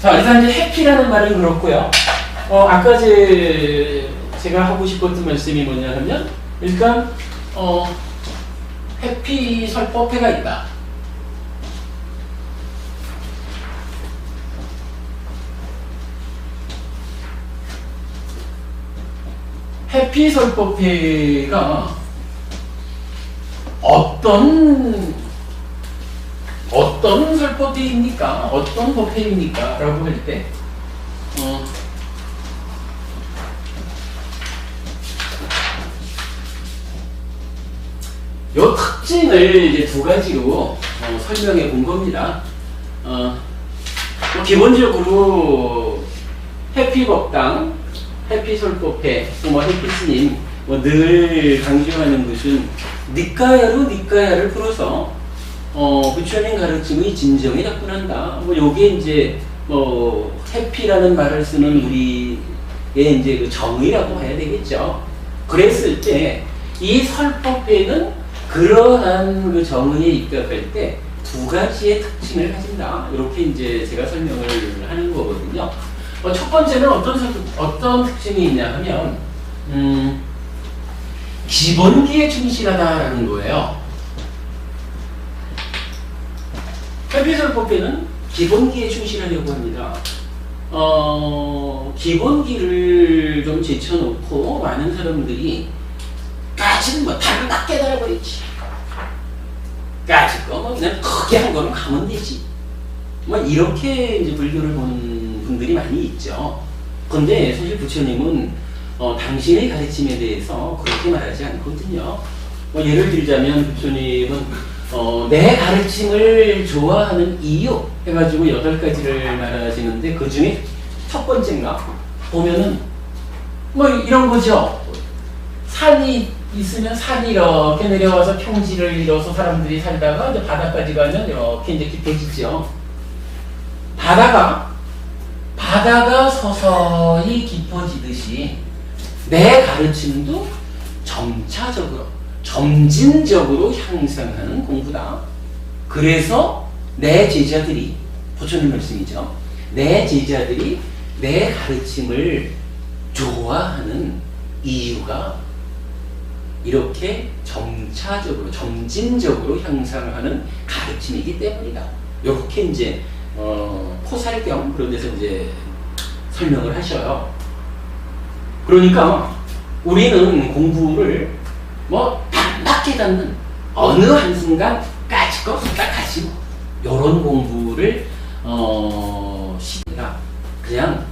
자, 일단 이제 해피라는 말은 그렇고요. 아까 제가 하고 싶었던 말씀이 뭐냐 하면, 일단, 해피 설법회가 있다. 해피 설법회가 어떤 설법회입니까? 어떤 법회입니까? 라고 할 때, 요 특징을 이제 두 가지로 설명해 본 겁니다. 기본적으로 해피법당, 해피설법회, 해피스님 늘 강조하는 것은 니까야를 풀어서 부처님 가르침의 진정에 접근한다. 요게 이제 해피라는 말을 쓰는 우리의 이제 그 정의라고 해야 되겠죠. 그랬을 때 이 설법회는 그러한 그 정의에 입각할 때 두 가지의 특징을 가진다. 이렇게 이제 제가 설명을 하는 거거든요. 첫 번째는 어떤 특징이 있냐 하면, 기본기에 충실하다라는 거예요. 해피설법회는 기본기에 충실하려고 합니다. 기본기를 좀 제쳐놓고 많은 사람들이 까짓 다 깨달아버리지. 까짓 거 그냥 크게 한 거는 가면 되지. 이렇게 이제 불교를 보는 분들이 많이 있죠. 근데 사실 부처님은 당신의 가르침에 대해서 그렇게 말하지 않거든요. 예를 들자면 부처님은 내 가르침을 좋아하는 이유 해가지고 8가지를 말하시는데 그 중에 첫 번째인가 보면은 이런 거죠. 산이 있으면 산이 이렇게 내려와서 평지를 이뤄서 사람들이 살다가 이제 바다까지 가면 이렇게 이제 깊어지죠. 바다가 서서히 깊어지듯이 내 가르침도 점차적으로 점진적으로 향상하는 공부다. 그래서 내 제자들이, 부처님 말씀이죠. 내 제자들이 내 가르침을 좋아하는 이유가 이렇게 점차적으로, 점진적으로 향상하는 가르침이기 때문이다. 이렇게 이제, 포살경 그런 데서 이제 설명을 하셔요. 그러니까 우리는 공부를 딱 깨닫는 어느 한순간 까짓거 딱 가지고 요런 공부를 시대가 그냥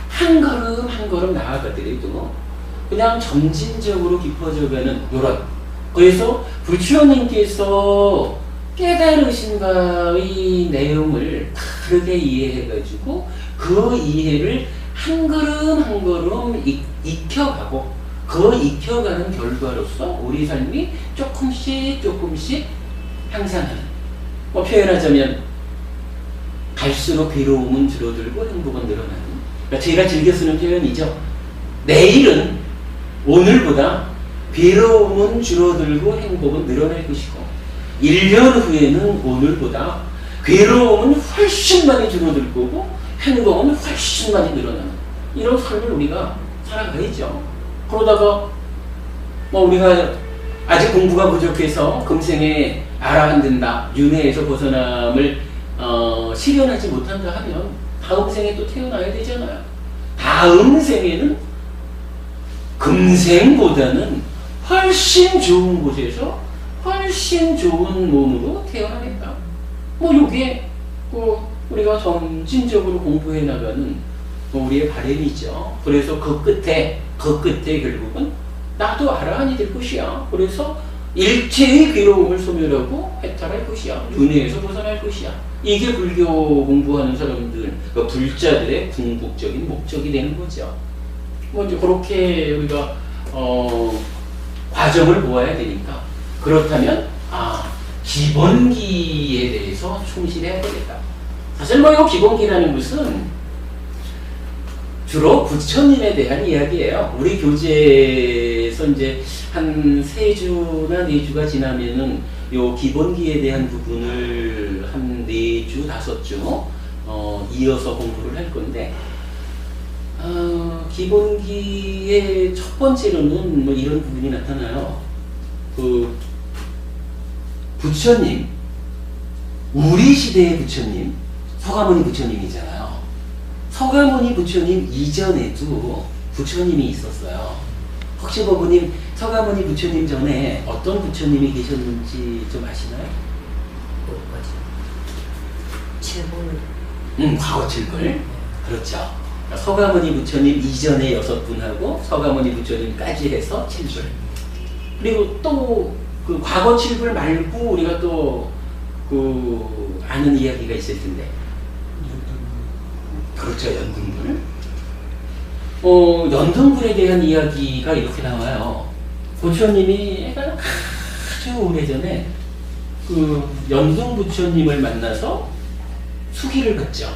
한 걸음 한 걸음 나아가더라도 그냥 점진적으로 깊어져가는 요런. 그래서 부처님께서 깨달으신 바의 내용을 다르게 이해해가지고 그 이해를 한 걸음 한 걸음 익혀가고 그 익혀가는 결과로서 우리 삶이 조금씩 향상하는. 표현하자면 갈수록 괴로움은 줄어들고 행복은 늘어나는. 그러니까 제가 즐겨 쓰는 표현이죠. 내일은 오늘보다 괴로움은 줄어들고 행복은 늘어날 것이고 1년 후에는 오늘보다 괴로움은 훨씬 많이 줄어들 거고 행복은 훨씬 많이 늘어나는 이런 삶을 우리가 살아가야죠. 그러다가 우리가 아직 공부가 부족해서 금생에 알아듣는다, 윤회에서 벗어남을 실현하지 못한다 하면 다음 생에 또 태어나야 되잖아요. 다음 생에는 금생보다는 훨씬 좋은 곳에서 훨씬 좋은 몸으로 태어나겠다. 요게 우리가 점진적으로 공부해 나가는 우리의 바람이죠. 그래서 그 끝에 결국은 나도 아라한이 될 것이야. 그래서 일체의 괴로움을 소멸하고 해탈할 것이야. 윤회에서 벗어날 것이야. 이게 불교 공부하는 사람들, 불자들의 궁극적인 목적이 되는 거죠. 이제 그렇게 우리가 과정을 보아야 되니까. 그렇다면 기본기에 대해서 충실해야 되겠다. 사실 이 기본기라는 것은 주로 부처님에 대한 이야기예요. 우리 교재에서 이제 한 3주나 4주가 지나면은 요 기본기에 대한 부분을 한 4주, 5주 이어서 공부를 할 건데, 기본기의 첫 번째로는 뭐 이런 부분이 나타나요. 그 부처님, 우리 시대의 부처님, 서가모니 부처님이잖아요. 서가모니 부처님 이전에도 부처님이 있었어요. 혹시 버부님 서가모니 부처님 전에 어떤 부처님이 계셨는지 좀 아시나요? 과거 7불. 그렇죠. 그러니까 서가모니 부처님 이전에 6분하고 서가모니 부처님까지 해서 7불. 그리고 또 그 과거 7불 말고 우리가 또 그 아는 이야기가 있을 텐데. 그렇죠. 연등불. 연등불에 대한 이야기가 이렇게 나와요. 부처님이 아주 오래전에 그 연등 부처님을 만나서 수기를 받죠.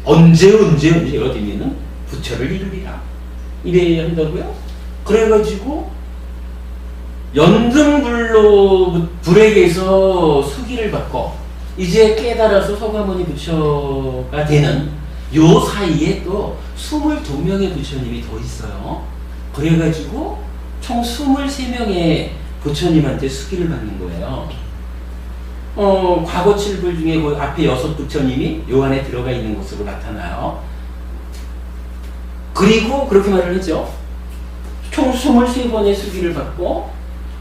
언제 어디면은 부처를 이루리라 이래야 한다고요. 그래가지고 연등불로 불에게서 수기를 받고 이제 깨달아서 서가모니 부처가 되는 요 사이에 또 22명의 부처님이 더 있어요. 그래가지고 총 23명의 부처님한테 수기를 받는 거예요. 과거 7불 중에 그 앞에 6 부처님이 요 안에 들어가 있는 것으로 나타나요. 그리고 그렇게 말을 했죠. 총 23번의 수기를 받고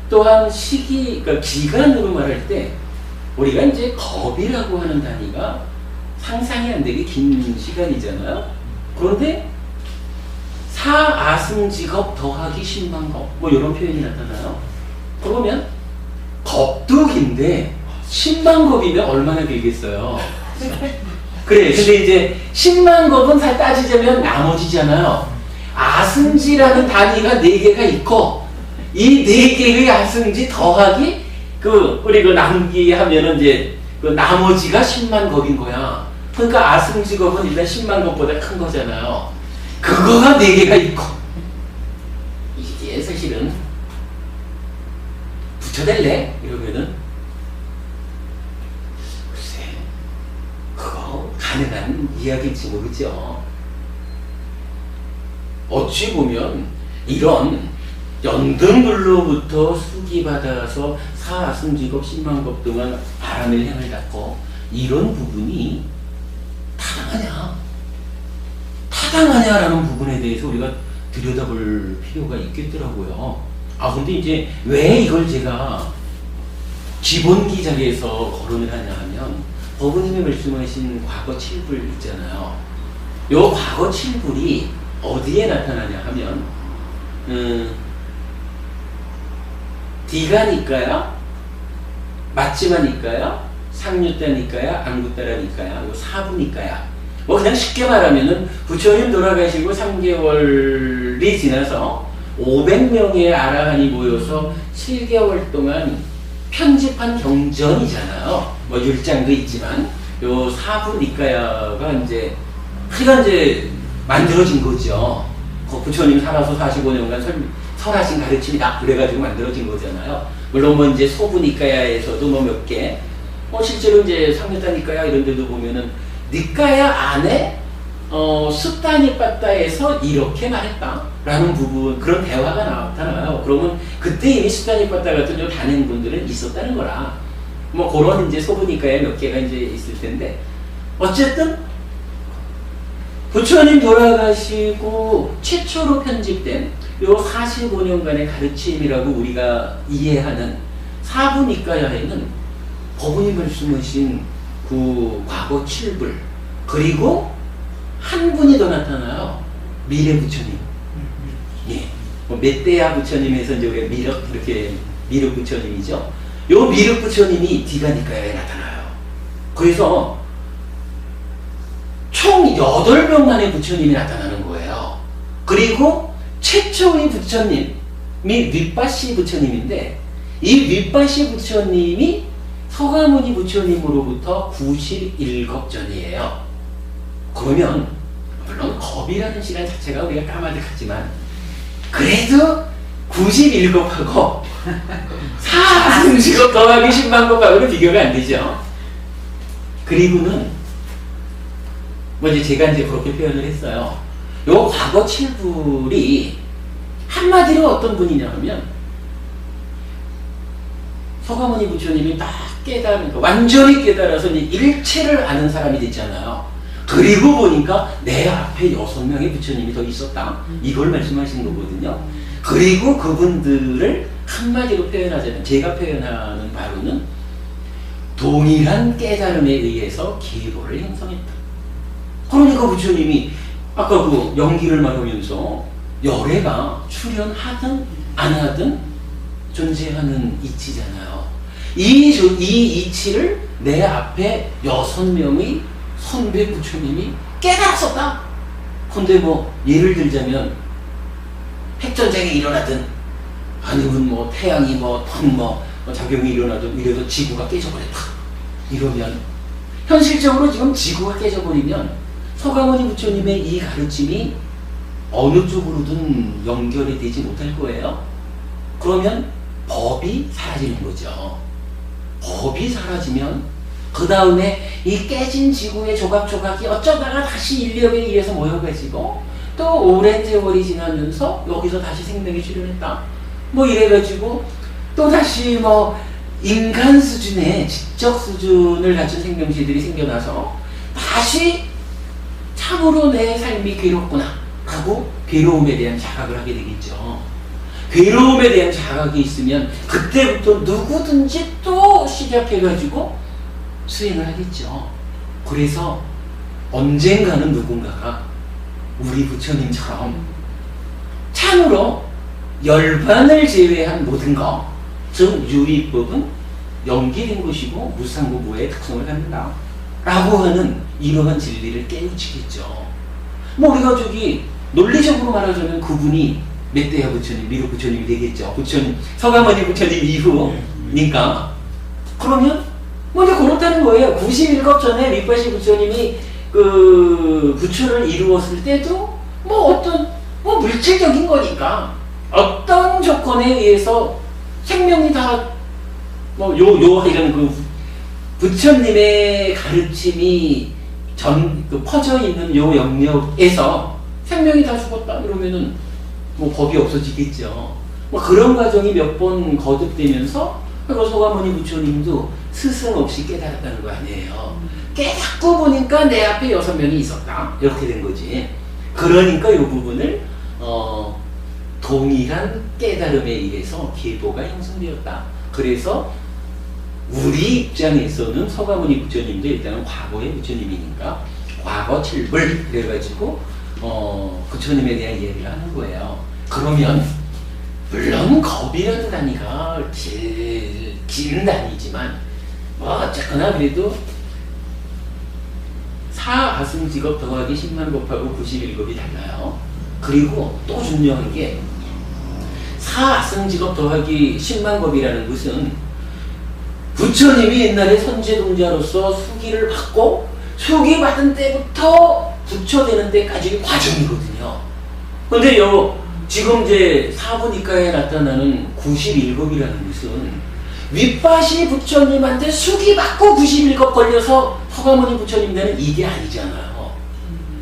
또한 시기, 그러니까 기간으로 말할 때 우리가 이제 겁이라고 하는 단위가 상상이 안 되게 긴 시간이잖아요. 그런데 사아승직업 더하기 신망겁 뭐 이런 표현이 나타나요. 그러면 겁도 긴데 신망겁이면 얼마나 길겠어요. 그래. 근데 이제 신망겁은 잘 따지자면 나머지잖아요. 아승지라는 단위가 4개가 있고 이 4개의 아승지 더하기 우리 남기하면은 이제 그 나머지가 10만 겁인 거야. 그러니까 아승지겁은 일단 10만 겁보다 큰 거잖아요. 그거가 4개가 있고 이게 사실은 붙여댈래? 이러면은 글쎄 그거 가능한 이야기일지 모르죠. 어찌 보면 이런 연등불로부터 수기받아서 사아승직업 10만급 동안 바람의 행을 닦고 이런 부분이 타당하냐라는 부분에 대해서 우리가 들여다볼 필요가 있겠더라고요. 근데 이제 왜 이걸 제가 기본기 자리에서 거론을 하냐 하면 법원님이 말씀하신 과거 7불 있잖아요. 요 과거 7불이 어디에 나타나냐 하면 디가니까요, 맞지마니까요, 상류따니까요, 안구따라니까요, 요 사부니까요. 뭐 그냥 쉽게 말하면은 부처님 돌아가시고 3개월이 지나서 500명의 아라한이 모여서 7개월 동안 편집한 경전이잖아요. 뭐 율장도 있지만 요 사부니까야가 이제 만들어진 거죠. 부처님 살아서 45년간 설하신 가르침이다 그래가지고 만들어진 거잖아요. 물론 뭐 이제 소부니까야에서도 뭐 몇 개, 실제로 이제 상류따니까야 이런 데도 보면은 니까야 안에 숫다니빠따에서 이렇게 말했다라는 부분, 그런 대화가 나타나요. 그러면 그때 이미 숫다니빠따 같은 좀 다른 분들은 있었다는 거라. 뭐 그런 이제 소부니까야 몇 개가 이제 있을 텐데, 어쨌든 부처님 돌아가시고 최초로 편집된 요 45년간의 가르침이라고 우리가 이해하는 사부니까야에는 법원이 말씀하신 그 과거 7불, 그리고 한 분이 더 나타나요. 미래 부처님. 예. 뭐 멧대야 부처님에서 이제 우리가 미륵 부처님이죠. 요 미륵 부처님이 디가니까야에 나타나요. 그래서 총 8명만의 부처님이 나타나는 거예요. 그리고 최초의 부처님이 윗바시 부처님인데, 이 윗바시 부처님이 서가모니 부처님으로부터 91겁 전이에요. 그러면 물론 겁이라는 시간 자체가 우리가 까마득하지만 그래도 91겁하고 사승식겁 더하기 10만 겁하고는 비교가 안 되죠. 그리고는 뭐 이제 제가 이제 그렇게 표현을 했어요. 요 과거 칠불이 한마디로 어떤 분이냐 하면 서가모니 부처님이 딱 깨달으니까 완전히 깨달아서 일체를 아는 사람이 됐잖아요. 그리고 보니까 내 앞에 6명의 부처님이 더 있었다. 이걸 말씀하신 거거든요. 그리고 그분들을 한마디로 표현하자면 제가 표현하는 바로는 동일한 깨달음에 의해서 기로를 형성했다. 그러니까 부처님이 아까 그 연기를 말하면서 열애가 출현하든 안 하든 존재하는 이치잖아요. 이 이치를 내 앞에 6명의 선배 부처님이 깨달았었다. 근데 뭐 예를 들자면 핵전쟁이 일어나든 아니면 뭐 태양이 작용이 일어나든 이래서 지구가 깨져버렸다. 이러면 현실적으로 지금 지구가 깨져버리면 서가모니 부처님의 이 가르침이 어느 쪽으로든 연결이 되지 못할 거예요. 그러면 법이 사라지는 거죠. 법이 사라지면 그 다음에 이 깨진 지구의 조각조각이 어쩌다가 다시 인력에 의해서 모여가지고 또 오랜 세월이 지나면서 여기서 다시 생명이 출현했다. 뭐 이래가지고 또 다시 뭐 인간 수준의 지적 수준을 갖춘 생명체들이 생겨나서 다시 참으로 내 삶이 괴롭구나 하고 괴로움에 대한 자각을 하게 되겠죠. 괴로움에 대한 자각이 있으면 그때부터 누구든지 또 시작해가지고 수행을 하겠죠. 그래서 언젠가는 누군가가 우리 부처님처럼 참으로 열반을 제외한 모든 것, 즉 유의법은 연기된 것이고 무상무부의 특성을 갖는다 라고 하는 이러한 진리를 깨우치겠죠. 뭐 우리가 논리적으로 말하자면 그분이 멧대야 부처님, 미륵 부처님이 되겠죠. 부처님, 서가모니 부처님 이후니까. 그러면 뭐 이제 그렇다는 거예요. 91급 전에 밑바시 부처님이 그 부처를 이루었을 때도 뭐 어떤 물질적인 거니까 어떤 조건에 의해서 생명이 다 이런 그 부처님의 가르침이 퍼져 있는 요 영역에서 생명이 다 죽었다 이러면은 뭐 법이 없어지겠죠. 뭐 그런 과정이 몇 번 거듭되면서 서가모니 부처님도 스승 없이 깨달았다는 거 아니에요. 깨닫고 보니까 내 앞에 6명이 있었다. 이렇게 된 거지. 그러니까 이 부분을 동일한 깨달음에 의해서 계보가 형성되었다. 그래서 우리 입장에서는 서가모니 부처님도 일단은 과거의 부처님이니까 과거 칠불 그래가지고 부처님에 대한 이야기를 하는 거예요. 그러면 물론 겁이라는 단위가 긴 단위지만 뭐 어쨌거나 그래도 사아승직업 더하기 10만곱하고 91급이 달라요. 그리고 또 중요한 게 사아승직업 더하기 10만곱이라는 것은 부처님이 옛날에 선제동자로서 수기를 받고 수기 받은 때부터 부처 되는 때까지의 과정이거든요. 근데 지금 이제 사부니까에 나타나는 91급이라는 것은 윗바시 부처님한테 수기 받고 91급 걸려서 서가모니 부처님 되는 이게 아니잖아요.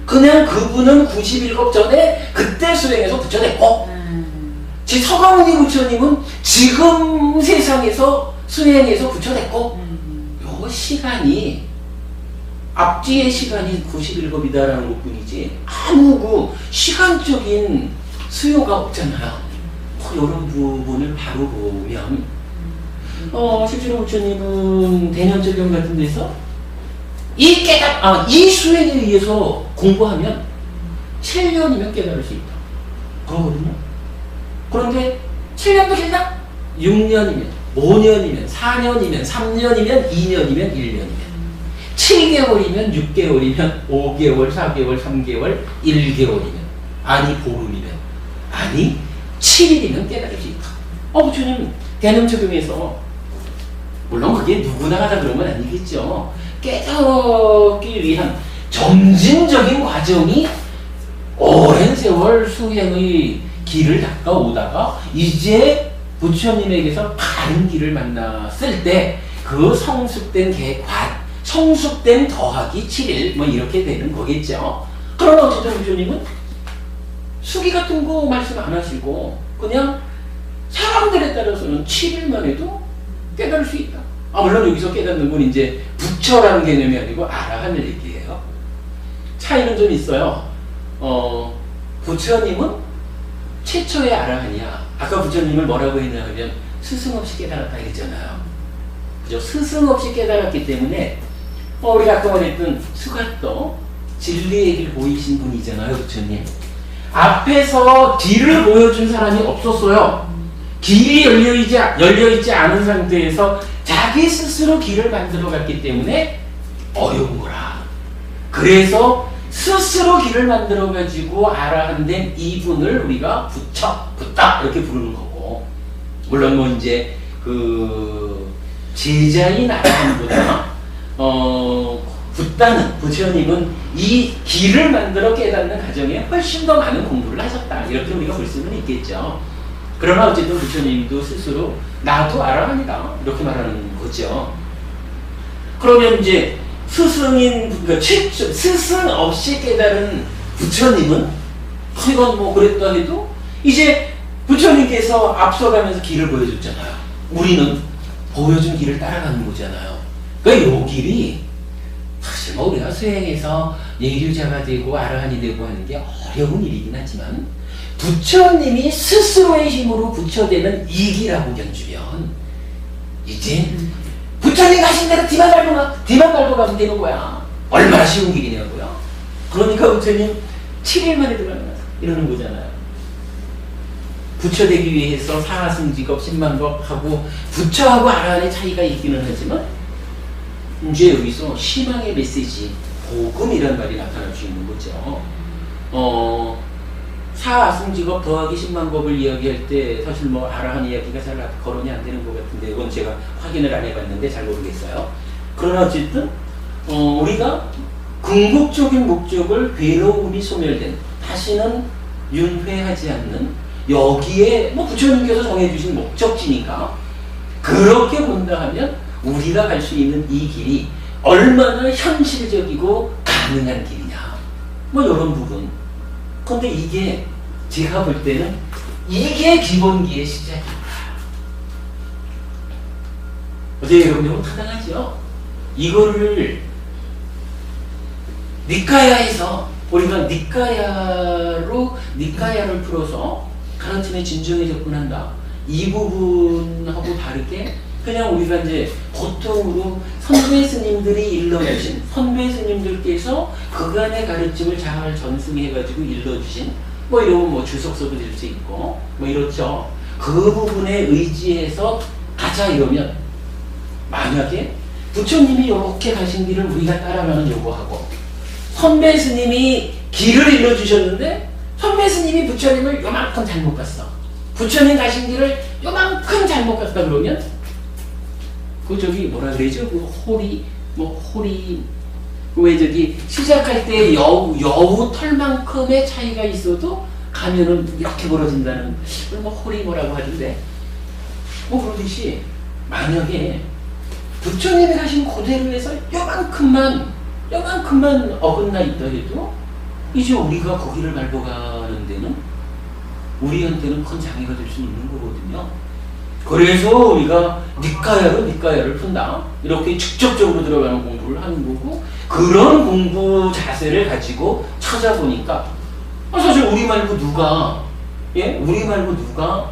그냥 그분은 91급 전에 그때 수행해서 부처 됐고 서가모니 부처님은 지금 세상에서 수행해서 부처 됐고 요 시간이 앞뒤의 시간이 91급이다라는 것뿐이지 아무 그 시간적인 수요가 없잖아요. 이런 부분을 바로 보면 실제로 부처님은 대년절경 같은 데서 이 수행에 의해서 공부하면 7년이면 깨달을 수 있다. 그러거든요. 그런데 7년도 길다? 6년이면, 5년이면, 4년이면, 3년이면, 2년이면, 1년이면 7개월이면, 6개월이면, 5개월, 4개월, 3개월, 1개월이면 아니 보름이면 아니 7일이면 깨달을 수 있다. 부처님 개념 적용해서 물론 그게 누구나 하다 그런 건 아니겠죠. 깨닫기 위한 점진적인 과정이 오랜 세월 수행의 길을 닦아오다가 이제 부처님에게서 바른 길을 만났을 때 그 성숙된 성숙된 더하기 7일 뭐 이렇게 되는 거겠죠. 그러나 어쨌든 부처님은 수기 같은 거 말씀 안 하시고 그냥 사람들에 따라서는 7일만 해도 깨달을 수 있다. 물론 여기서 깨닫는 건 이제 부처라는 개념이 아니고 아라한을 얘기해요. 차이는 좀 있어요. 부처님은 최초의 아라한이야. 아까 부처님을 뭐라고 했냐 하면 스승 없이 깨달았다 이랬잖아요. 그죠? 스승 없이 깨달았기 때문에 우리가 아까 말했던 수가또 진리의 길 보이신 분이잖아요. 부처님. 앞에서 길을 보여준 사람이 없었어요. 길이 열려있지 않은 상태에서 자기 스스로 길을 만들어 갔기 때문에 어려운 거라. 그래서 스스로 길을 만들어 가지고 아라한된 이분을 우리가 붓다 이렇게 부르는 거고, 물론 뭐 이제 그 제자인 아라한보다 붓다는 부처님은 이 길을 만들어 깨닫는 과정에 훨씬 더 많은 공부를 하셨다 이렇게 우리가 볼 수는 있겠죠. 그러나 어쨌든 부처님도 스스로 나도 아라한이다 이렇게 말하는 거죠. 그러면 이제 그러니까 스승 없이 깨달은 부처님은 이건 뭐 그랬다 해도 이제 부처님께서 앞서가면서 길을 보여줬잖아요. 우리는 보여준 길을 따라가는 거잖아요. 그러니까 요 길이 사실 뭐 우리가 수행해서 예류자가 되고 아라한이 되고 하는 게 어려운 일이긴 하지만 부처님이 스스로의 힘으로 부처되는 이 길하고 견주면 이제 부처님 가신 대로 뒤만 밟고 가면 되는 거야. 얼마나 쉬운 길이냐고요. 그러니까 부처님 7일 만에 들어가는 이러는 거잖아요. 부처되기 위해서 사하승직업 10만법 하고 부처하고 아라한의 차이가 있기는 하지만 이제 여기서 희망의 메시지, 복음이라는 말이 나타날 수 있는 거죠. 사하승직업 더하기 10만법을 이야기할 때 사실 뭐 아라한 이야기가 잘 거론이 안 되는 것 같은데 이건 제가 확인을 안 해봤는데 잘 모르겠어요. 그러나 어쨌든 우리가 궁극적인 목적을 괴로움이 소멸된 다시는 윤회하지 않는 여기에 뭐 부처님께서 정해주신 목적지니까 그렇게 본다 하면 우리가 갈 수 있는 이 길이 얼마나 현실적이고 가능한 길이냐 뭐 이런 부분. 근데 이게 제가 볼 때는 이게 기본기의 시작입니다. 어제 여러분 타당하죠? 이거를 니까야에서 우리가 니까야를 풀어서 가르침에 진정에 접근한다. 이 부분하고 다르게 그냥 우리가 이제 보통으로 선배 스님들이 일러주신 선배 스님들께서 그간의 가르침을 잘 전승해가지고 일러주신 뭐 이러면 뭐 주석서도 될 수 있고 뭐 이렇죠. 그 부분에 의지해서 가자 이러면 만약에 부처님이 이렇게 가신 길을 우리가 따라가는 요구하고 선배 스님이 길을 일러주셨는데 선배 스님이 부처님을 요만큼 잘못 갔어. 부처님 가신 길을 요만큼 잘못 갔다 그러면 그 저기 뭐라 그러죠? 그 호리 왜 저기 시작할 때 여우 털만큼의 차이가 있어도 가면은 이렇게 벌어진다는 뭐 호리 뭐라고 하던데 뭐 그러듯이 만약에 부처님이 가신 그대로 해서 요만큼만 어긋나 있다 해도 이제 우리가 거기를 밟아가는 데는 우리한테는 큰 장애가 될 수 있는 거거든요. 그래서 우리가 니까야를 푼다. 이렇게 직접적으로 들어가는 공부를 하는 거고 그런 공부 자세를 가지고 찾아보니까 사실 우리 말고 누가 우리 말고 누가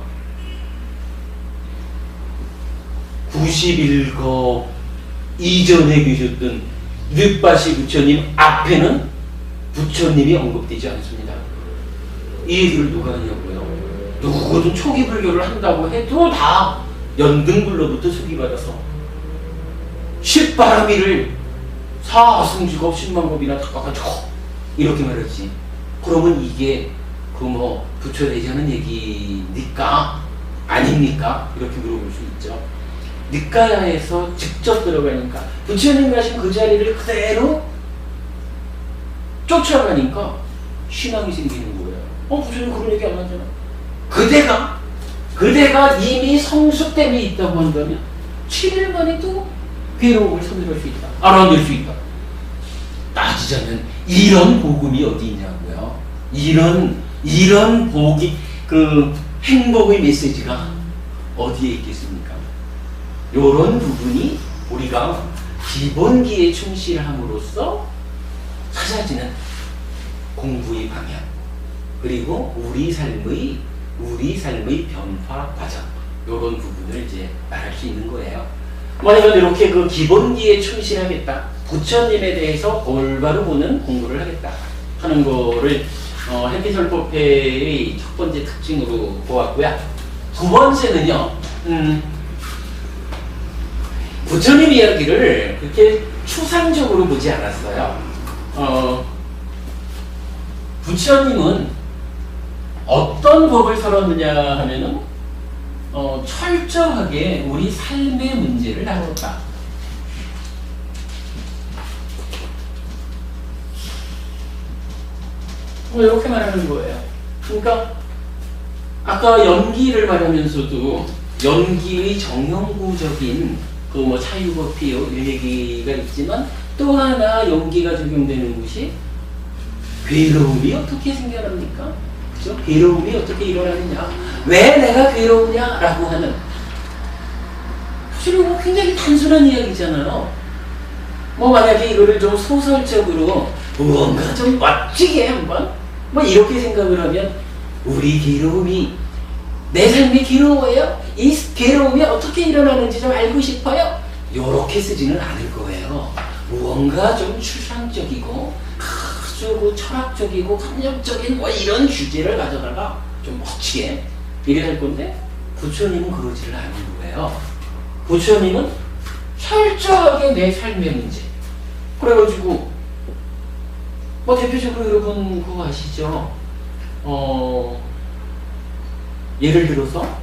91거 이전에 계셨던 윗바시 부처님 앞에는 부처님이 언급되지 않습니다. 이 얘기를 누가 하냐고요. 누구든 초기 불교를 한다고 해도 다 연등불로부터 소기받아서 십바라미를 사승직업 10만법이나 닦아가지고 이렇게 말했지. 그러면 이게 그 뭐 부처 되자는 얘기니까 아닙니까? 이렇게 물어볼 수 있죠. 니까야에서 직접 들어가니까 부처님 가신 그 자리를 그대로 쫓아가니까 신앙이 생기는 거예요. 부처님 그런 얘기 안 하잖아. 그대가 이미 성숙됨이 있다고 한다면 7일 만에도 괴로움을 소멸할 수 있다. 알아낼 수 있다. 따지자면 이런 복음이 어디 있냐고요. 이런 복이 그 행복의 메시지가 어디에 있겠습니까? 이런 부분이 우리가 기본기에 충실함으로써 찾아지는 공부의 방향, 그리고 우리 삶의 변화 과정, 이런 부분을 이제 말할 수 있는 거예요. 만약에 이렇게 그 기본기에 충실하겠다, 부처님에 대해서 올바로 보는 공부를 하겠다 하는 거를 해피설법회의 첫 번째 특징으로 보았고요. 두 번째는요, 부처님 이야기를 그렇게 추상적으로 보지 않았어요. 부처님은 어떤 법을 설었느냐 하면은 철저하게 우리 삶의 문제를 다뤘다. 이렇게 말하는 거예요. 그러니까 아까 연기를 말하면서도 연기의 정형구적인 그 뭐 차유법피요 이 얘기가 있지만, 또 하나 연기가 적용되는 것이 괴로움이 어떻게 생겨납니까? 그죠? 괴로움이 어떻게 일어나느냐? 왜 내가 괴로우냐라고 하는, 사실은 굉장히 단순한 이야기잖아요. 만약에 이거를 좀 소설적으로 무언가 좀 멋지게 한번 이렇게 생각을 하면, 우리 괴로움이, 내 삶이 괴로워요? 이 괴로움이 어떻게 일어나는지 좀 알고 싶어요? 요렇게 쓰지는 않을 거예요. 무언가 좀 추상적이고 아주 철학적이고 감정적인 이런 주제를 가져다가 좀 멋지게 이래 할 건데, 부처님은 그러지를 않은 거예요. 부처님은 철저하게 내 삶의 문제, 그래가지고 대표적으로 여러분 그거 아시죠? 예를 들어서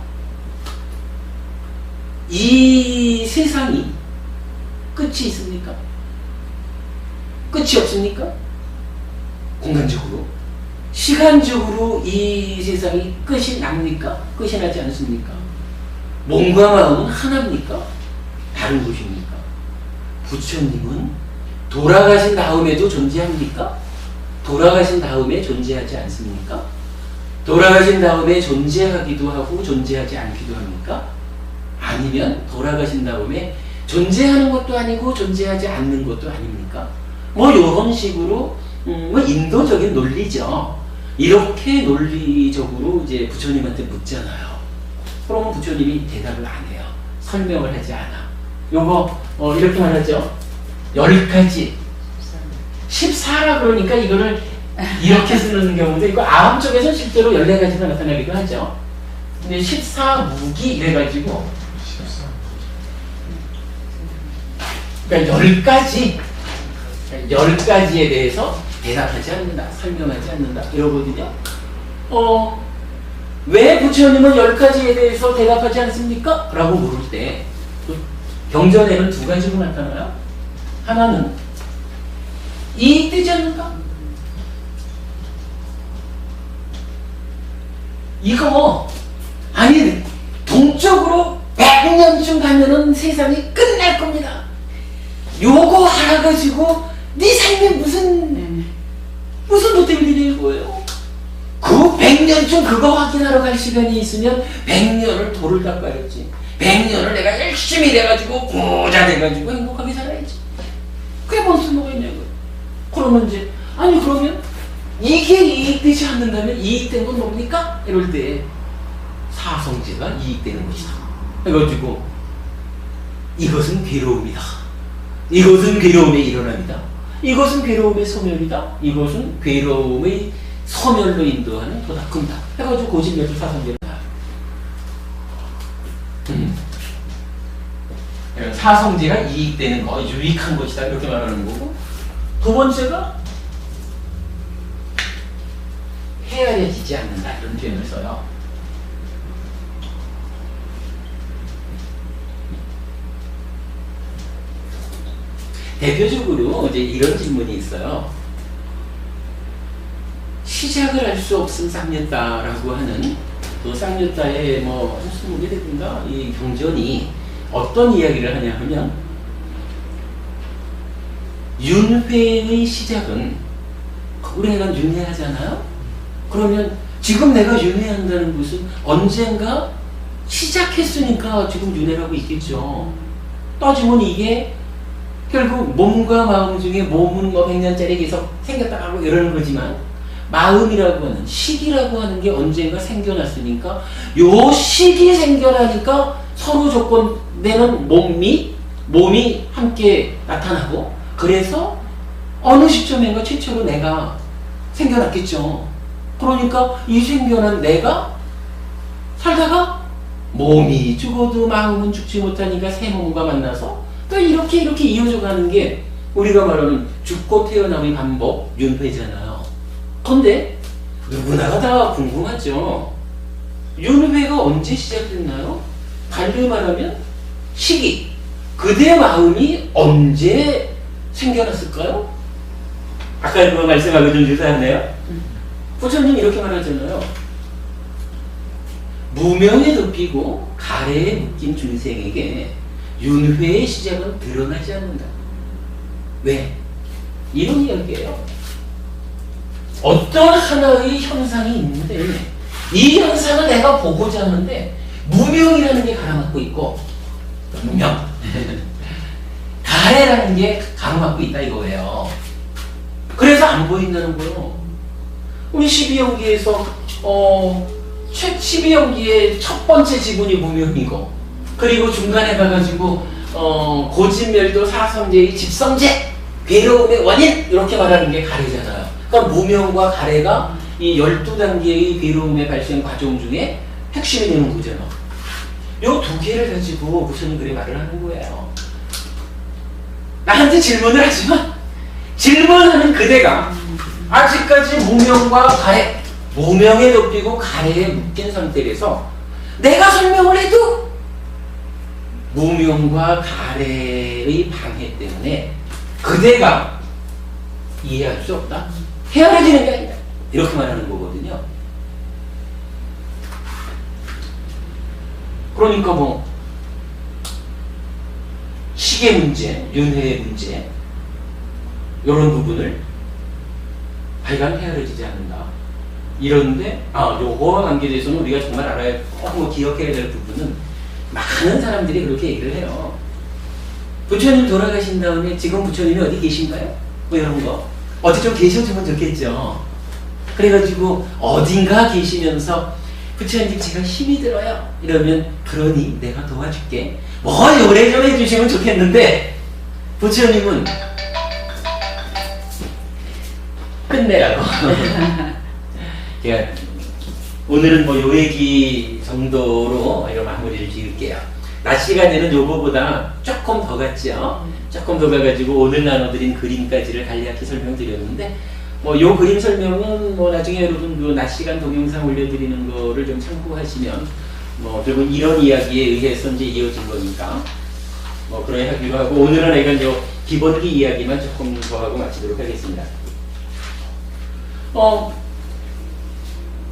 이 세상이 끝이 있습니까? 끝이 없습니까? 공간적으로, 시간적으로 이 세상이 끝이 납니까? 끝이 나지 않습니까? 몸과 마음은 하나입니까? 다른 곳입니까? 부처님은 돌아가신 다음에도 존재합니까? 돌아가신 다음에 존재하지 않습니까? 돌아가신 다음에 존재하기도 하고 존재하지 않기도 합니까? 아니면 돌아가신 다음에 존재하는 것도 아니고 존재하지 않는 것도 아닙니까? 이런 식으로 인도적인 논리죠. 이렇게 논리적으로 이제 부처님한테 묻잖아요. 그러면 부처님이 대답을 안 해요. 설명을 하지 않아. 요거 이렇게 말하죠. 10가지 14라 그러니까 이거를 이렇게 쓰는 경우도 있고, 아함 쪽에서 실제로 14가지가 나타나기도 하죠. 근데 14무기 이래가지고, 그러니까 10가지에 대해서 대답하지 않는다, 설명하지 않는다 이러거든요. 왜 부처님은 10가지에 대해서 대답하지 않습니까? 라고 물을 때 경전에는 2가지로 나타나요. 하나는 이익되지 않는가? 이거 아니, 동쪽으로 100년쯤 가면은 세상이 끝날 겁니다. 요거 하나 가지고 네 삶에 무슨 보탬이 되는 거예요? 그 100년쯤 그거 확인하러 갈 시간이 있으면 100년을 돌을 닦아야지. 100년을 내가 열심히 일해가지고 부자 돼가지고 행복하게 살아야지. 그게 뭔 쓸모가 있냐고요. 그러면 이제 그러면 이게 이익되지 않는다면 이익된 건 뭡니까? 이럴 때 사성제가 이익되는 것이다 해가지고, 이것은 괴로움이다, 이것은 괴로움의 일어남이다, 이것은 괴로움의 소멸이다, 이것은 괴로움의 소멸로 인도하는 도닥금다 해가지고 고집여주 사성제를 사성제가 이익되는 거, 유익한 것이다 이렇게 말하는 거고, 두 번째가 헤아려지지 않는다 이런 표현을 써요. 대표적으로 이제 이런 질문이 있어요. 시작을 할 수 없음 쌍년따라고 하는 그 쌍년따의 20개 되든가 이 경전이 어떤 이야기를 하냐 하면, 윤회의 시작은 우리가 윤회하잖아요. 그러면 지금 내가 윤회한다는 것은 언젠가 시작했으니까 지금 윤회라고 있겠죠. 따지면 이게 결국 몸과 마음 중에 몸은 뭐 100년짜리 계속 생겼다 가고 이러는 거지만 마음이라고 하는 식이라고 하는 게 언젠가 생겨났으니까 요 식이 생겨나니까 서로 조건되는 몸이 함께 나타나고 그래서 어느 시점인가 최초로 내가 생겨났겠죠. 그러니까 이 생겨난 내가 살다가 몸이 죽어도 마음은 죽지 못하니까 새 몸과 만나서 또 이렇게 이어져 가는 게 우리가 말하는 죽고 태어남의 반복 윤회잖아요. 그런데 누구나가 다 궁금하죠. 윤회가 언제 시작됐나요? 달리 말하면 시기 그대 마음이 언제 생겨났을까요? 아까 그 말씀하고 좀 유사하네요. 부처님 이렇게 말하잖아요. 무명에 덮이고 가래에 묶인 중생에게 윤회의 시작은 드러나지 않는다. 왜? 이런 이야기예요. 어떤 하나의 현상이 있는데 이 현상을 내가 보고자 하는데 무명이라는 게 가로막고 있고 무명 가래라는 게 가로막고 있다 이거예요. 그래서 안 보인다는 거예요. 우리 12연기에서 12연기의 첫 번째 지분이 무명이고 그리고 중간에 가가지고 고진멸도 사성제의 집성제 괴로움의 원인 이렇게 말하는 게 가래잖아요. 그러니까 무명과 가래가 이 12단계의 괴로움의 발생 과정 중에 핵심이 되는 거잖아. 요 두 개를 가지고 부처님 그래 말을 하는 거예요. 나한테 질문을 하지만 질문하는 그대가 아직까지 무명과 가래, 무명에 덮이고 가래에 묶인 상태에서 내가 설명을 해도 무명과 가래의 방해 때문에 그대가 이해할 수 없다. 헤아려지는 게 아니다. 이렇게 말하는 거거든요. 그러니까 뭐 시계 문제, 윤회의 문제 이런 부분을 하여간 헤아려지지 않는다. 이런데 요거와 관계돼서는 우리가 정말 알아야 꼭 기억해야 될 부분은 많은 사람들이 그렇게 얘기를 해요. 부처님 돌아가신 다음에 지금 부처님이 어디 계신가요? 뭐 이런 거 어디 좀 계셔주면 좋겠죠. 그래가지고 어딘가 계시면서 부처님 제가 힘이 들어요 이러면 그러니 내가 도와줄게 뭐 요래 좀 해주시면 좋겠는데 부처님은 끝내라고 제가 오늘은 뭐 요 얘기 정도로 이런 마무리를 지을게요. 낮 시간에는 요거보다 조금 더 갔죠. 조금 더 가가지고 오늘 나눠드린 그림까지를 간략히 설명드렸는데 뭐 요 그림 설명은 뭐 나중에 여러분 그 낮 시간 동영상 올려드리는 거를 좀 참고하시면 뭐 결국 이런 이야기에 의해서 이제 이어진 거니까 뭐 그래 하기로 하고 오늘은 내가 요 기본기 이야기만 조금 더 하고 마치도록 하겠습니다.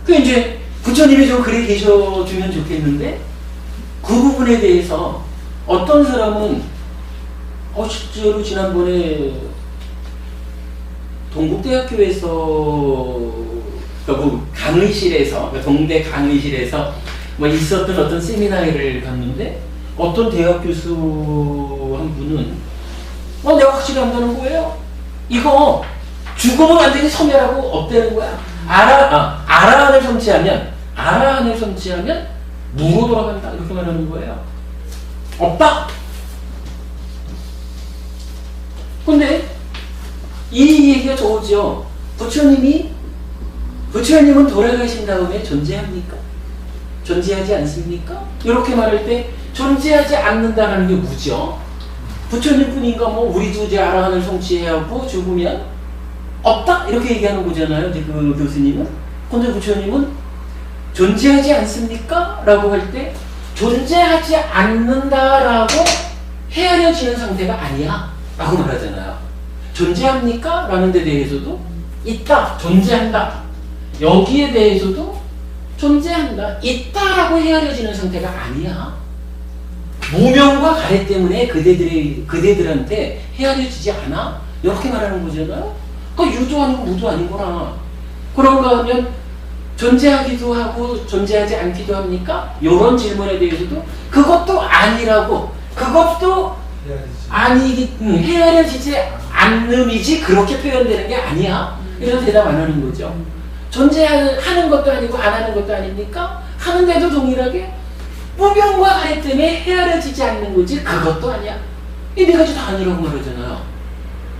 그 이제 부처님이 좀 그래 계셔주면 좋겠는데 그 부분에 대해서 어떤 사람은 실제로 지난번에 동국대학교에서 그 강의실에서 동대 강의실에서 뭐 있었던 어떤 세미나를 갔는데 어떤 대학 교수 한 분은 내가 확실히 안다는 거예요. 이거 죽으면 안 되니 섬멸하고 없다는 거야. 아라한을 성취하면 무로 돌아간다 이렇게 말하는 거예요. 없다. 근데 이 얘기가 좋죠. 부처님은 돌아가신 다음에 존재합니까? 존재하지 않습니까? 이렇게 말할 때 존재하지 않는다는 게 뭐죠? 부처님뿐인가 뭐 우리도 이제 아라한을 성취하고 죽으면 없다 이렇게 얘기하는 거잖아요. 이제 그 교수님은. 근데 부처님은 존재하지 않습니까? 라고 할 때 존재하지 않는다라고 헤아려지는 상태가 아니야 라고 말하잖아요. 존재합니까? 라는 데 대해서도 있다, 존재한다. 여기에 대해서도 존재한다, 있다라고 헤아려지는 상태가 아니야. 무명과 가래 때문에 그대들한테 헤아려지지 않아. 이렇게 말하는 거잖아요. 그러니까 유도 아니고 무도 아니구나. 그런가 하면 존재하기도 하고 존재하지 않기도 합니까? 이런 질문에 대해서도 그것도 아니라고, 그것도 헤아려지지 않음이지 그렇게 표현되는 게 아니야. 이런 대답 안 하는 거죠. 존재하는 것도 아니고 안 하는 것도 아닙니까? 하는데도 동일하게 무명과 가래 때문에 헤아려지지 않는 거지 그것도 아니야. 이 네 가지 다 아니라고 말하잖아요.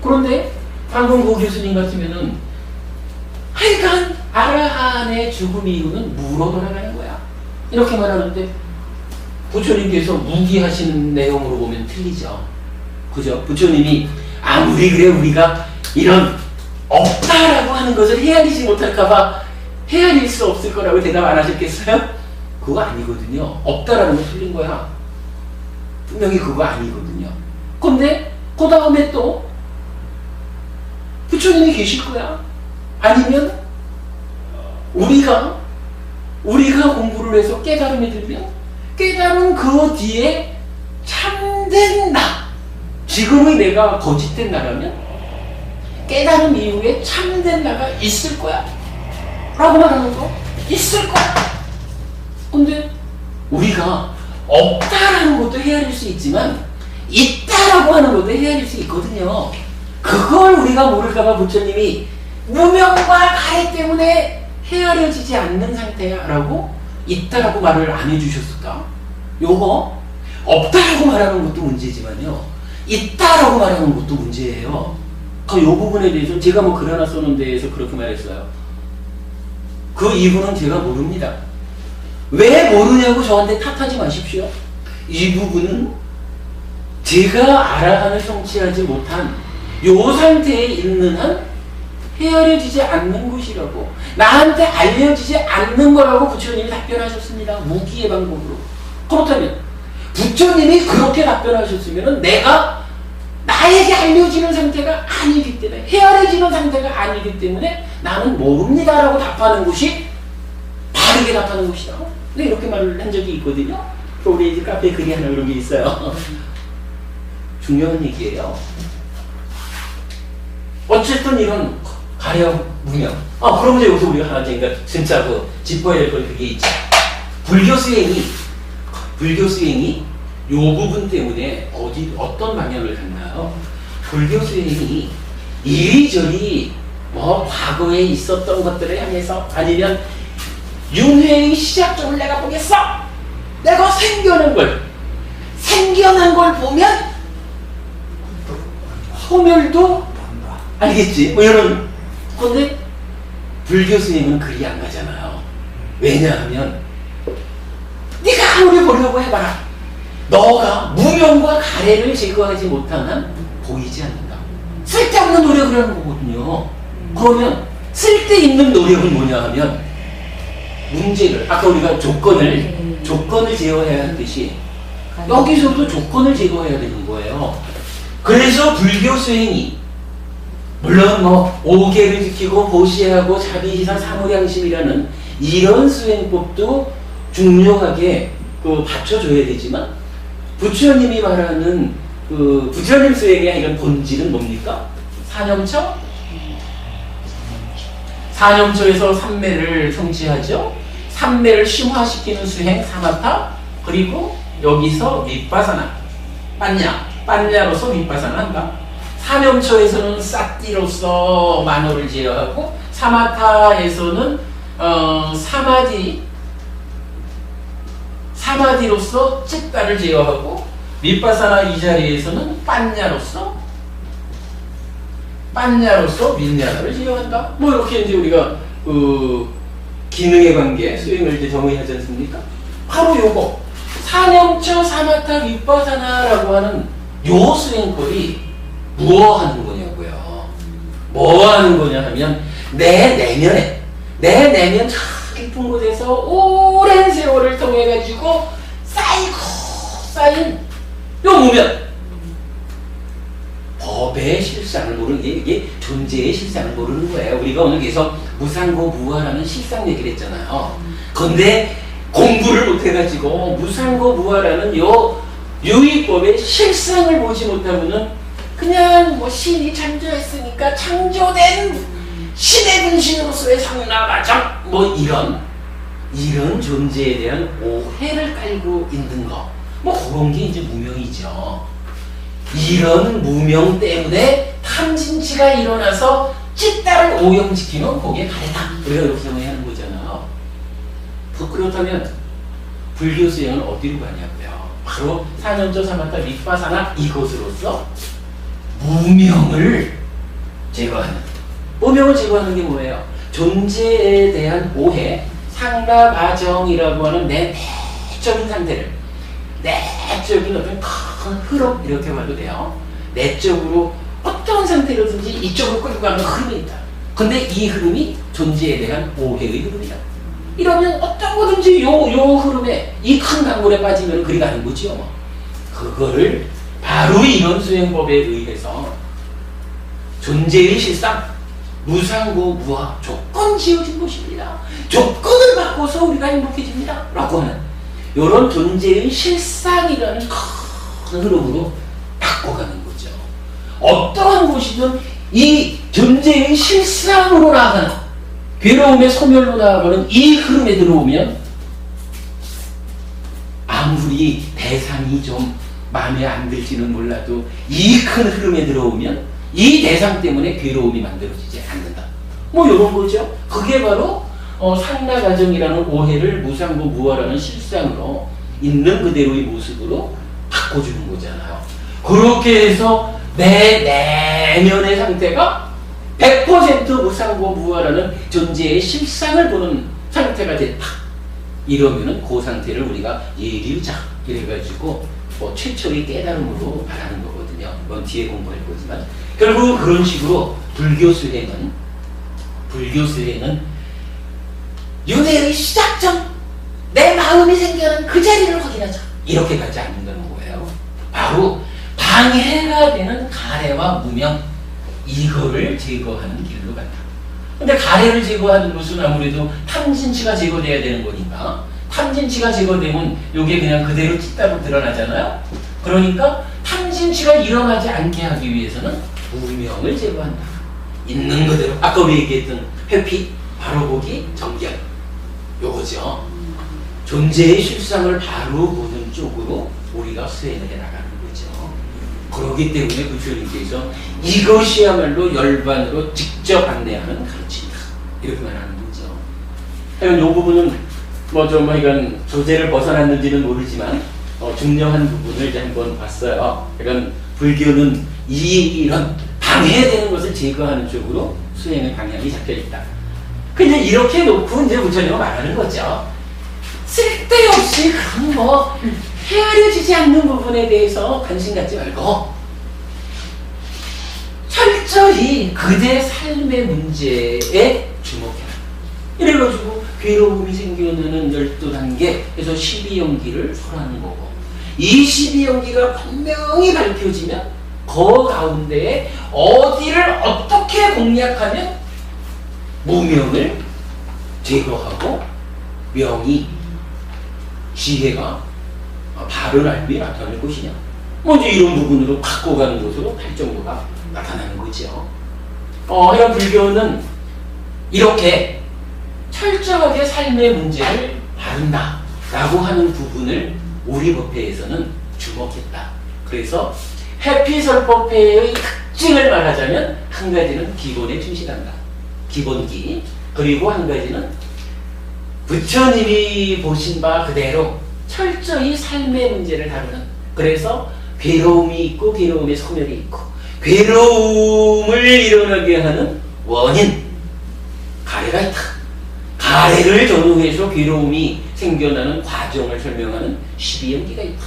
그런데 방금 고 교수님 같으면은 하여간 아라한의 죽음 이유는 무로 돌아가는 거야. 이렇게 말하는데 부처님께서 무기하시는 내용으로 보면 틀리죠. 그죠? 부처님이 아무리 그래 우리가 이런 없다라고 하는 것을 헤아리지 못할까봐 헤아릴 수 없을 거라고 대답 안 하셨겠어요? 그거 아니거든요. 없다라는 건 틀린 거야. 분명히 그거 아니거든요. 근데 그 다음에 또 부처님이 계실 거야. 아니면 우리가 공부를 해서 깨달음이 들면 깨달은 그 뒤에 참된 나, 지금의 내가 거짓된 나라면 깨달음 이후에 참된 나가 있을 거야 라고 말하는 거. 있을 거야. 근데 우리가 없다라는 것도 헤아릴 수 있지만 있다라고 하는 것도 헤아릴 수 있거든요. 그걸 우리가 모를까봐 부처님이 무명과 가래 때문에 헤아려지지 않는 상태야 라고 있다라고 말을 안 해주셨을까? 요거 없다라고 말하는 것도 문제지만요, 있다라고 말하는 것도 문제예요. 그 요 부분에 대해서 제가 뭐 글 하나 써놓은 데에서 그렇게 말했어요. 그 이유는 제가 모릅니다. 왜 모르냐고 저한테 탓하지 마십시오. 이 부분은 제가 아라한을 성취하지 못한 요 상태에 있는 한 헤아려지지 않는 것이라고, 나한테 알려지지 않는 거라고 부처님이 답변하셨습니다. 무기의 방법으로. 그렇다면 부처님이 그렇게 답변하셨으면 내가 나에게 알려지는 상태가 아니기 때문에, 헤아려지는 상태가 아니기 때문에 나는 모릅니다라고 답하는 것이 바르게 답하는 것이다. 근데 이렇게 말을 한 적이 있거든요. 우리 이제 카페에 글이 하나 그런 게 있어요. 중요한 얘기예요. 어쨌든 이런 가령 무명. 그럼 이제 여기서 우리가 하나 진짜 그 짚어야 될 건 그게 있죠. 불교 수행이 요 부분 때문에 어떤 방향을 갔나요? 불교 수행이 이리저리 뭐 과거에 있었던 것들을 향해서, 아니면 윤회의 시작점을 내가 보겠어. 내가 생겨난 걸 보면 소멸도 알겠지? 뭐 이런. 근데 불교 스님은 그리 안 가잖아요. 왜냐하면 네가 아무리 보려고 해봐라, 너가 무명과 가래를 제거하지 못한 한 보이지 않는다. 쓸데없는 노력을 하는 거거든요. 그러면 쓸데있는 노력은 뭐냐 하면 문제를, 아까 우리가 조건을 제어해야 하듯이 여기서도 조건을 제거해야 되는 거예요. 그래서 불교 수행이 물론 뭐 오계를 지키고 보시하고 자비시사 사무량심이라는 이런 수행법도 중요하게 받쳐줘야 되지만, 부처님이 말하는 그 부처님 수행의 이런 본질은 뭡니까? 사념처에서 삼매를 성취하죠. 삼매를 심화시키는 수행 사마타, 그리고 여기서 윗바사나, 빠냐로서 윗바사나 한다. 사념처에서는 사띠로서 만호를 제어하고, 사마타에서는 사마디로서 찌따를 제어하고, 윗바사나 이 자리에서는 빠냐로서 윗냐를 제어한다. 뭐 이렇게 이제 우리가 기능의 관계 수행을 이제 정의하지 않습니까? 바로 요거 사념처 사마타 윗바사나라고 하는 요 수행법이 뭐 하는 거냐고요. 뭐 하는 거냐 하면 내 내면 저 깊은 곳에서 오랜 세월을 통해 가지고 쌓인 요 보면 법의 실상을 모르는 게, 이게 존재의 실상을 모르는 거예요. 우리가 오늘 계속 무상고 무아라는 실상 얘기를 했잖아요. 근데 공부를 못해가지고 무상고 무아라는 요 유의법의 실상을 보지 못하고는 그 그냥 뭐 신이 창조했으니까 창조된 신의 분신으로서의 상나가정 뭐 이런 존재에 대한 오해를 깔고 있는 거, 뭐 그런 게 이제 무명이죠. 이런 무명 때문에 탐진치가 일어나서 찌따를 오염시키면 그게 가래다. 우리가 이렇게 정의하는 거잖아요. 그렇다면 불교 수행은 어디로 가냐고요? 바로 사년조 사마타 윗바사나 이것으로서 무명을 제거하는. 무명을 제거하는 게 뭐예요? 존재에 대한 오해, 상라바정이라고 하는 내 내적인 상태를, 내적인 어떤 큰 흐름, 이렇게 봐도 돼요. 내적으로 어떤 상태로든지 이쪽으로 끌고 가는 흐름이 있다. 근데 이 흐름이 존재에 대한 오해의 흐름이다. 이러면 어떤 거든지 요 흐름에 이 큰 강물에 빠지면 그리 가는 거지요. 그거를 바로 이런 수행법에 의해서 존재의 실상, 무상고 무아, 조건 지어진 것입니다. 조건을 바꿔서 우리가 행복해집니다. 라고 하는 이런 존재의 실상이라는 큰 흐름으로 바꿔가는 거죠. 어떠한 곳이든 이 존재의 실상으로 나아가는, 괴로움의 소멸로 나아가는 이 흐름에 들어오면 아무리 대상이 좀 마음에 안 들지는 몰라도 이 큰 흐름에 들어오면 이 대상 때문에 괴로움이 만들어지지 않는다. 뭐 이런 거죠. 그게 바로 상나가정이라는 오해를 무상고 무아라는 실상으로 있는 그대로의 모습으로 바꿔주는 거잖아요. 그렇게 해서 내 내면의 상태가 100% 무상고 무아라는 존재의 실상을 보는 상태가 됐다. 이러면은 그 상태를 우리가 예류자 이래가지고 뭐 최초의 깨달음으로 말하는 거거든요. 이건 뒤에 공부할 거지만 결국 그런 식으로 불교 수행은 윤회의 시작점, 내 마음이 생겨난 그 자리를 확인하자. 이렇게 가지 않는다는 거예요. 바로 방해가 되는 가래와 무명, 이거를 제거하는 길로 간다. 근데 가래를 제거하는 것은 아무래도 탐진치가 제거돼야 되는 거니까, 탐진치가 제거되면 이게 그냥 그대로 찢다로 드러나잖아요. 그러니까 탐진치가 일어나지 않게 하기 위해서는 무명을 제거한다. 있는 그대로, 아까 우리 얘기했던 회피, 바로 보기, 정견, 요거죠. 존재의 실상을 바로 보는 쪽으로 우리가 수행을 해나가는 거죠. 그렇기 때문에 부처님께서 이것이야말로 열반으로 직접 안내하는 가르침이다, 이렇게 말하는 거죠. 하여간 이 부분은 이건 조제를 벗어났는지는 모르지만 중요한 부분을 이제 한번 봤어요. 그러니까 불교는 이런 방해되는 것을 제거하는 쪽으로 수행의 방향이 잡혀 있다. 근데 이렇게 놓고 이제 부처님은 말하는 거죠. 쓸데없이 그런 헤아려지지 않는 부분에 대해서 관심 갖지 말고 철저히 그대 삶의 문제에 주목해라. 이래가지고 괴로움이 생겨나는 12단계에서 12연기를 설하는 거고, 이 12연기가 분명히 밝혀지면 그 가운데에 어디를 어떻게 공략하면 무명을 제거하고 명이, 지혜가 바른 알미 나타날 것이냐, 이제 이런 부분으로 바꿔가는 것으로 발전도가 나타나는 거죠. 이런 불교는 이렇게 철저하게 삶의 문제를 다룬다 라고 하는 부분을 우리 법회에서는 주목했다. 그래서 해피설법회의 특징을 말하자면 한 가지는 기본에 충실한다, 기본기. 그리고 한 가지는 부처님이 보신 바 그대로 철저히 삶의 문제를 다루는, 그래서 괴로움이 있고 괴로움의 소멸이 있고 괴로움을 일어나게 하는 원인, 가래가 있다. 가래를 전후해서 괴로움이 생겨나는 과정을 설명하는 12연기가 있다.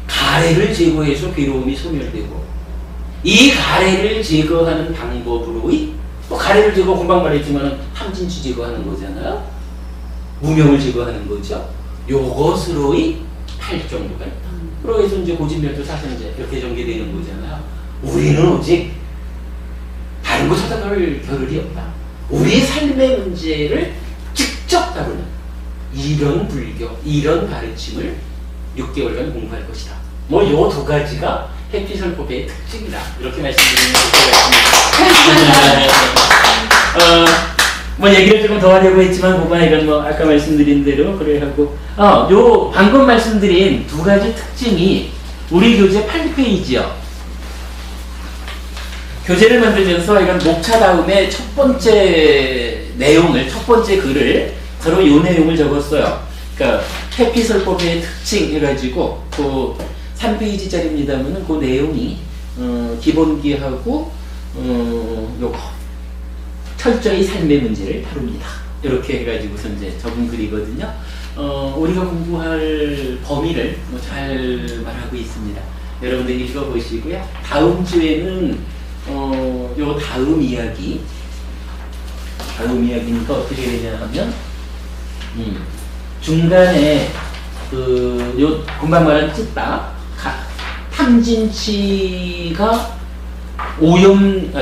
가래를 제거해서 괴로움이 소멸되고, 이 가래를 제거하는 방법으로의 가래를 제거, 금방 말했지만 탐진치 제거하는 거잖아요. 무명을 제거하는 거죠. 요것으로의 팔정도가 있다. 그래서 이제 고진멸도 사선제 이렇게 전개되는 거잖아요. 우리는 오직 다른 거 찾아볼 겨를이 없다. 우리 삶의 문제를 직접 다루는 이런 불교, 이런 가르침을 6개월간 공부할 것이다. 요 두 가지가 해피설법의 특징이다. 이렇게 말씀드리면 좋을 것 같습니다. 뭐 얘기를 조금 더 하려고 했지만 이건 뭐 아까 말씀드린 대로 그래 하고 요 방금 말씀드린 두 가지 특징이 우리 교재 8페이지요. 교재를 만들면서 이건 목차 다음에 첫 번째 내용을, 첫 번째 글을 바로 이 내용을 적었어요. 그러니까 해피설법의 특징 해가지고 그 3페이지짜리입니다면은 그 내용이 기본기하고 요거 철저히 삶의 문제를 다룹니다. 이렇게 해가지고서 이제 적은 글이거든요. 우리가 공부할 범위를 뭐 잘 말하고 있습니다. 여러분들 읽어보시고요. 다음 주에는 요 다음 이야기니까 어떻게 되냐 하면 중간에 요 금방 말한 찢다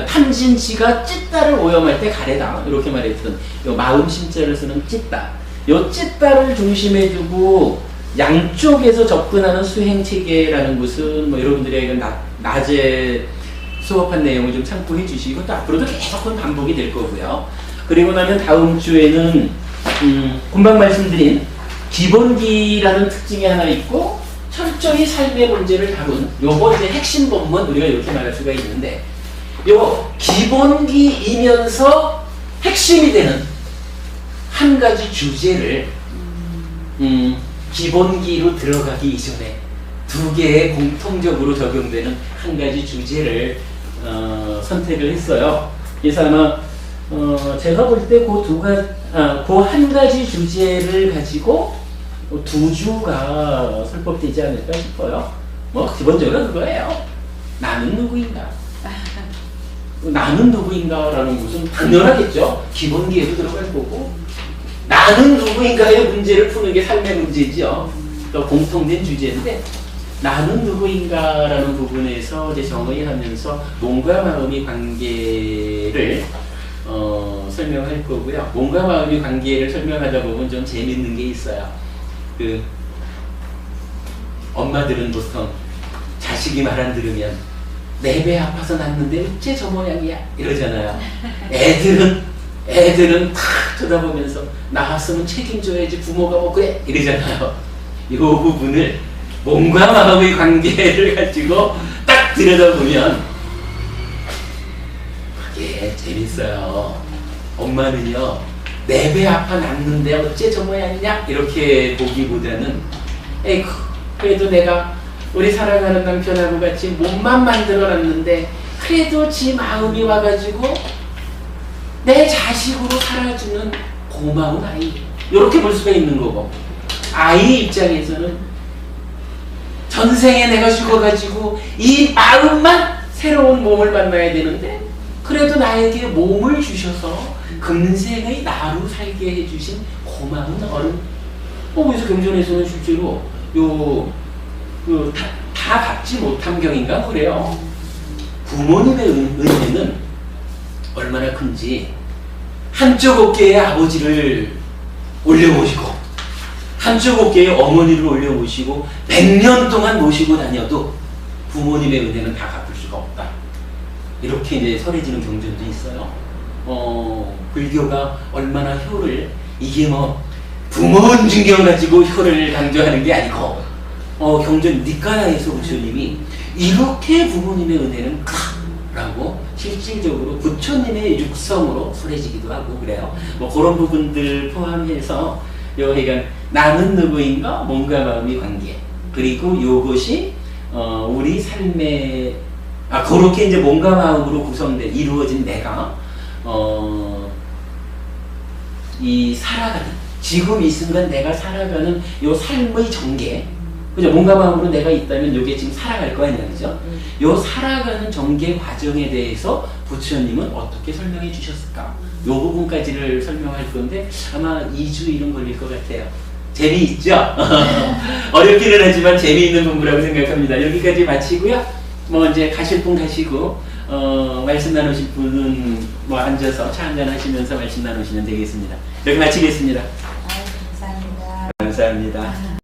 탐진치가 찢다를 오염할 때 가래다 이렇게 말했던 요 마음 심자를 쓰는 찢다, 요 찢다를 중심에 두고 양쪽에서 접근하는 수행 체계라는 것은 뭐 여러분들이 낮에 수업한 내용을 좀 참고해 주시고 또 앞으로도 계속 반복이 될 거고요. 그리고 나면 다음 주에는 금방 말씀드린 기본기라는 특징이 하나 있고 철저히 삶의 문제를 다룬 요거 이제 핵심 본문 우리가 이렇게 말할 수가 있는데, 요 기본기이면서 핵심이 되는 한 가지 주제를 기본기로 들어가기 이전에 두 개의 공통적으로 적용되는 한 가지 주제를 선택을 했어요. 그래서 아마 제가 볼 때 그 한 가지 주제를 가지고 2주가 설법되지 않을까 싶어요. 뭐 기본적으로 그거예요. 나는 누구인가? 나는 누구인가라는 것은 당연하겠죠. 기본기에도 들어갈 거고, 나는 누구인가의 문제를 푸는 게 삶의 문제죠. 또 공통된 주제인데, 나는 누구인가라는 부분에서 이제 정의하면서 몸과 마음의 관계를 설명할 거고요. 몸과 마음의 관계를 설명하다 보면 좀 재밌는 게 있어요. 엄마들은 보통 자식이 말 안 들으면 내 배 아파서 낳는데 어째 저 모양이야 이러잖아요. 애들은 탁 쳐다보면서 나왔으면 책임져야지 부모가 뭐 그래 이러잖아요. 이 부분을 몸과 마음의 관계를 가지고 딱 들여다보면 그게 재밌어요. 엄마는요, 내 배 아파 낳는데 어째 저 모양이냐 이렇게 보기보다는 에이구 그래도 내가 우리 사랑하는 남편하고 같이 몸만 만들어 놨는데 그래도 지 마음이 와가지고 내 자식으로 살아주는 고마운 아이, 이렇게 볼 수가 있는 거고, 아이 입장에서는 전생에 내가 죽어가지고 이 마음만 새로운 몸을 만나야 되는데 그래도 나에게 몸을 주셔서 금생의 나로 살게 해주신 고마운 어른. 그래서 경전에서는 실제로 다 받지 못한 경인가 그래요. 부모님의 은혜는 얼마나 큰지, 한쪽 어깨에 아버지를 올려모시고 한쪽 어깨에 어머니를 올려모시고 100년 동안 모시고 다녀도 부모님의 은혜는 다 갚을 수가 없다. 이렇게 이제 설해지는 경전도 있어요. 불교가 얼마나 효를, 이게 뭐 부모원 중경 가지고 효를 강조하는 게 아니고, 경전 니까라에서 부처님이 이렇게 부모님의 은혜는 크다라고 실질적으로 부처님의 육성으로 설해지기도 하고 그래요. 뭐 그런 부분들 포함해서 그러니까 나는 누구인가, 몸과 마음의 관계, 그리고 이것이 우리 삶의 그렇게 이제 몸과 마음으로 구성된 이루어진 내가 이 살아가는, 지금 이 순간 내가 살아가는 요 삶의 전개, 그죠? 몸과 마음으로 내가 있다면 요게 지금 살아갈 거 아니야, 그죠? 요 살아가는 전개 과정에 대해서 부처님은 어떻게 설명해 주셨을까? 요 부분까지를 설명할 건데 아마 2주 이런 걸릴 것 같아요. 재미있죠? 어렵기는 하지만 재미있는 공부라고 생각합니다. 여기까지 마치고요. 뭐 이제 가실 분 가시고 말씀 나누실 분은 뭐 앉아서 차 한잔 하시면서 말씀 나누시면 되겠습니다. 여기 마치겠습니다. 감사합니다. 감사합니다.